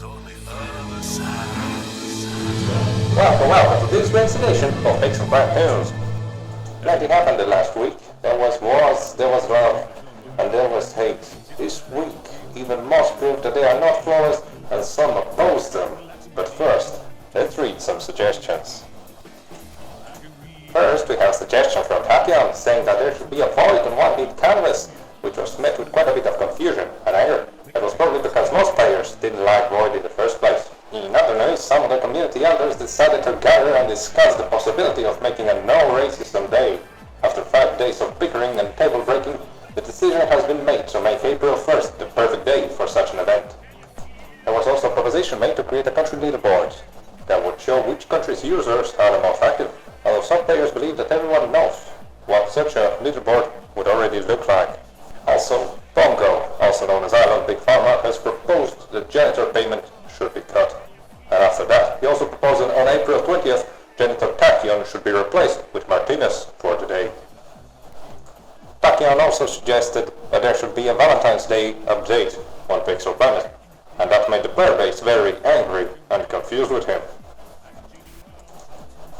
Welcome to this week's edition of pixelplanet News. Plenty happened the last week. There was wars, there was love, and there was hate. This week, even most prove that they are not flawless, and some oppose them. But first, let's read some suggestions. First, we have a suggestion from Tachyon saying that there should be a void on one big canvas, which was met with quite a bit of confusion and anger. That was probably because most players didn't like void in the first place. In other news, some of the community elders decided to gather and discuss the possibility of making a no racism day. After 5 days of bickering and table breaking, the decision has been made to make April 1st the perfect day for such an event. There was also a proposition made to create a country leaderboard that would show which country's users are the most active, although some players believe that everyone knows what such a leaderboard would already look like. Also, Bongo, also known as Island Big Pharma, has proposed the janitor payment should be cut. And after that, he also proposed that on April 20th, Janitor Tachyon should be replaced with Martinez for the day. Tachyon also suggested that there should be a Valentine's Day update on Pixel Planet, and that made the player base very angry and confused with him.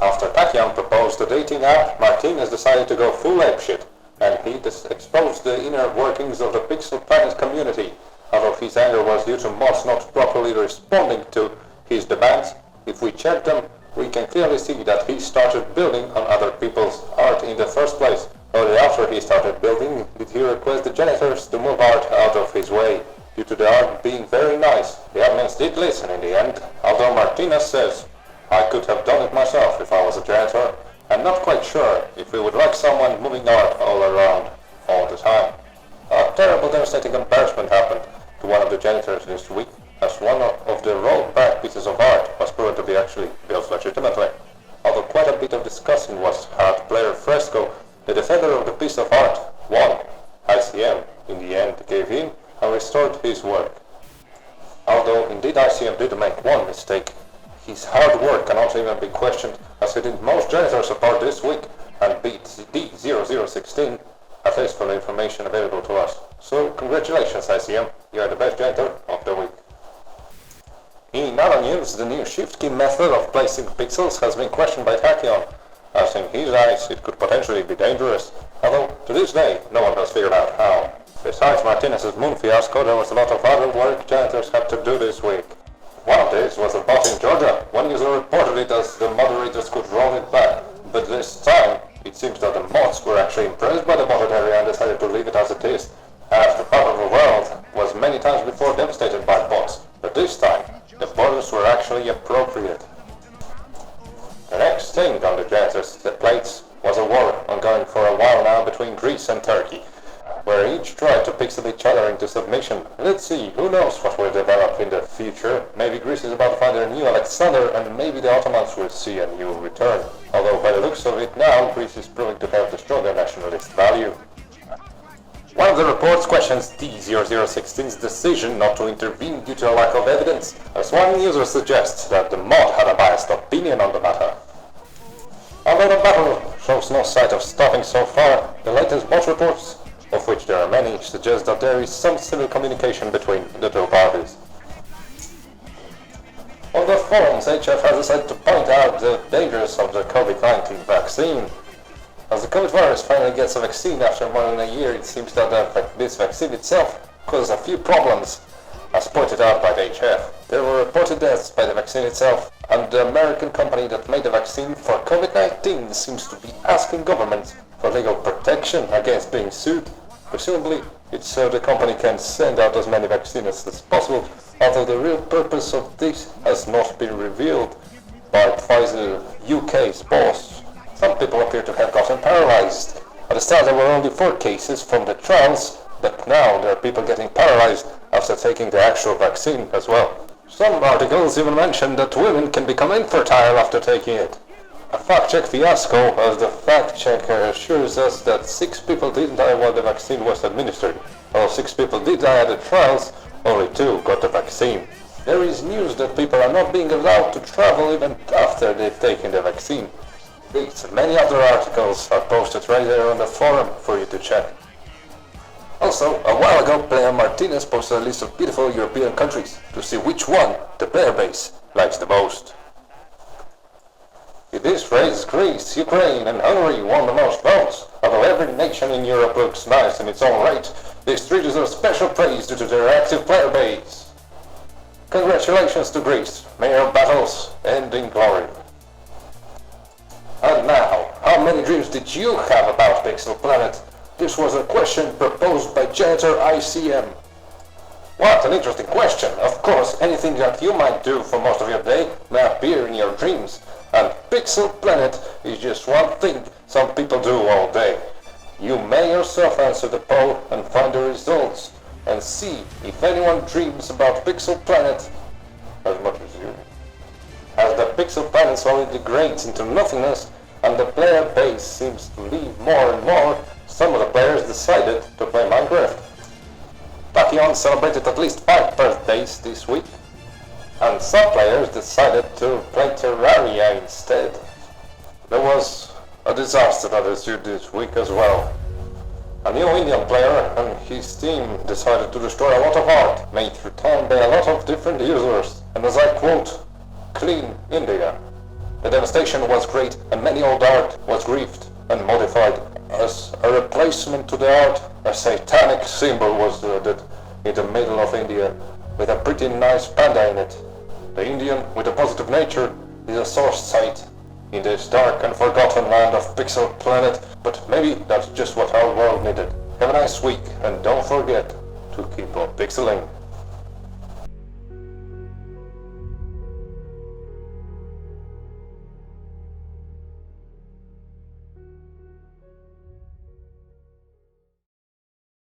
After Tachyon proposed the dating app, Martinez decided to go full apeshit, and he exposed the inner workings of the Pixel Planet community. Although his anger was due to mods not properly responding to his demands, if we check them, we can clearly see that he started building on other people's art in the first place. Only after he started building did he request the janitors to move art out of his way. Due to the art being very nice, the admins did listen in the end, although Martinez says, "I could have done it myself if I was a janitor. I'm not quite sure if we would like someone moving art all around all the time." A terrible devastating embarrassment happened to one of the janitors this week, as one of the rolled back pieces of art was proven to be actually built legitimately. Although quite a bit of discussion was had, player Fresco, the defender of the piece of art, won. ICM in the end gave in and restored his work. Although indeed ICM did make one mistake, his hard work cannot even be questioned, as he did most janitor support this week and beat D0016, at least from the information available to us. So congratulations ICM, you are the best janitor of the week. In other news, the new shift key method of placing pixels has been questioned by Tachyon, as in his eyes it could potentially be dangerous, although to this day no one has figured out how. Besides Martinez's moon fiasco, there was a lot of other work janitors had to do this week. One of these was a bot in Georgia. One user reported it as the moderators could roll it back, but this time it seems that the mods were actually impressed by the botted area and decided to leave it as it is, as the part of the world was many times before devastated by bots, but this time the borders were actually appropriate. The next thing on the janitors' plates was a war ongoing for a while now between Greece and Turkey, where each tried to pixel each other into submission. Let's see, who knows what will develop in the future. Maybe Greece is about to find their new Alexander, and maybe the Ottomans will see a new return. Although by the looks of it now, Greece is proving to have the stronger nationalist value. One of the reports questions D0016's decision not to intervene due to a lack of evidence, as one user suggests that the mod had a biased opinion on the matter. Although the battle shows no sign of stopping so far, the latest bot reports, of which there are many, suggest that there is some civil communication between the two parties. On the forums, HF has decided to point out the dangers of the COVID-19 vaccine. As the COVID virus finally gets a vaccine after more than a year, it seems that this vaccine itself causes a few problems, as pointed out by the HF. There were reported deaths by the vaccine itself, and the American company that made the vaccine for COVID-19 seems to be asking governments for legal protection against being sued. Presumably, it's so the company can send out as many vaccines as possible, although the real purpose of this has not been revealed by Pfizer UK's boss. Some people appear to have gotten paralyzed. At the start there were only 4 cases from the trials, but now there are people getting paralyzed after taking the actual vaccine as well. Some articles even mention that women can become infertile after taking it. A fact-check fiasco, as the fact-checker assures us that 6 people did die while the vaccine was administered. While 6 people did die at the trials, only 2 got the vaccine. There is news that people are not being allowed to travel even after they've taken the vaccine. These and many other articles are posted right there on the forum for you to check. Also, a while ago, player Martinez posted a list of beautiful European countries to see which one the player base likes the most. In this race, Greece, Ukraine and Hungary won the most votes. Although every nation in Europe looks nice in its own right, this treat deserves special praise due to their active player base. Congratulations to Greece, may your battles end in glory. And now, how many dreams did you have about Pixel Planet? This was a question proposed by Janitor ICM. What an interesting question. Of course, anything that you might do for most of your day may appear in your dreams, and Pixel Planet is just one thing some people do all day. You may yourself answer the poll and find the results, and see if anyone dreams about Pixel Planet as much as you. As the Pixel Planet slowly degrades into nothingness, and the player base seems to leave more and more, some of the players decided to play Minecraft. Tachyon celebrated at least 5 birthdays this week, and some players decided to play Terraria instead. There was a disaster that ensued this week as well. A new Indian player and his team decided to destroy a lot of art made through time by a lot of different users, and as I quote, "clean India." The devastation was great and many old art was griefed and modified. As a replacement to the art, a satanic symbol was added in the middle of India with a pretty nice panda in it. The Indian with a positive nature is a source site in this dark and forgotten land of Pixel Planet, but maybe that's just what our world needed. Have a nice week and don't forget to keep on pixeling.